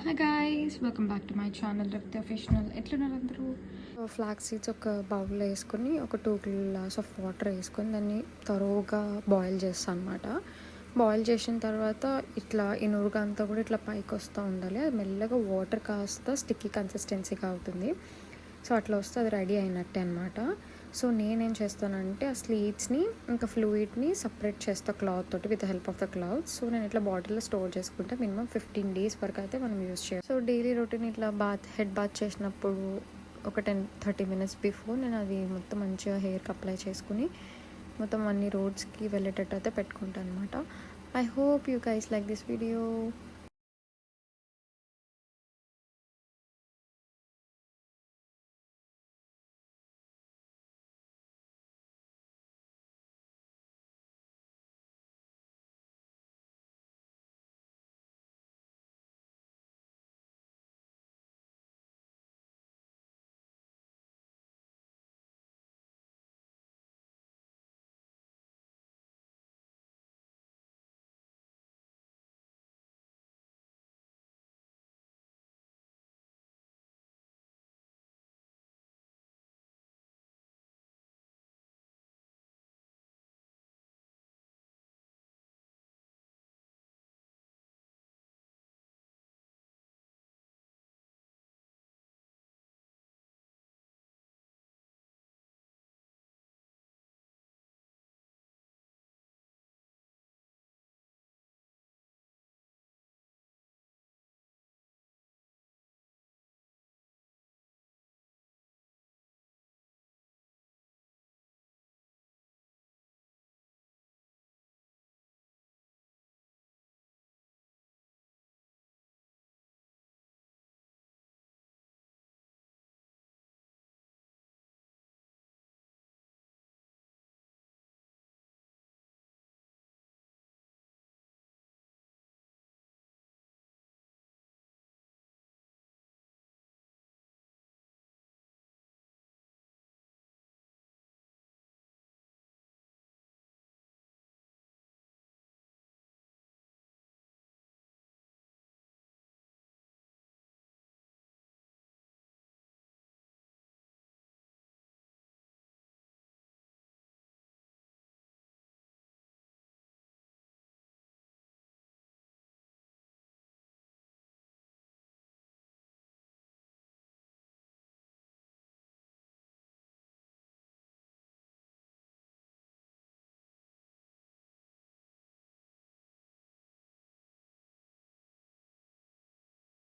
Hi guys, welcome back to my channel Ravitha official. ఎట్లున్నారు అందరూ? Flax seeds ఒక బౌల్లో వేసుకొని ఒక 2 గ్లాస్ ఆఫ్ వాటర్ వేసుకొని దాన్ని తరోగా బాయిల్ చేస్తాను అనమాట. బాయిల్ చేసిన తర్వాత ఇట్లా ఇనురుగా అంతా కూడా ఇట్లా పైకి వస్తూ ఉండాలి. అది మెల్లగా వాటర్ కాస్త స్టిక్కీ కన్సిస్టెన్సీగా అవుతుంది. సో అట్లా వస్తే అది రెడీ అయినట్టే అనమాట. సో నేనేం చేస్తానంటే ఆ స్లీట్స్ని ఇంకా ఫ్లూయిడ్ని సపరేట్ చేస్తా క్లాత్ తోటి with help of the cloth. So నేను ఇట్లా బాటిల్లో స్టోర్ చేసుకుంటే మినిమం 15 days వరకు అయితే మనం యూస్ చేయాలి. సో డైలీ రొటీన్ ఇట్లా హెడ్ బాత్ చేసినప్పుడు ఒక 10-30 minutes బిఫోర్ నేను అది మొత్తం మంచిగా హెయిర్కి అప్లై చేసుకుని మొత్తం అన్ని రోడ్స్కి వెళ్ళేటట్టు అయితే పెట్టుకుంటాను అనమాట. I hope you guys like this video.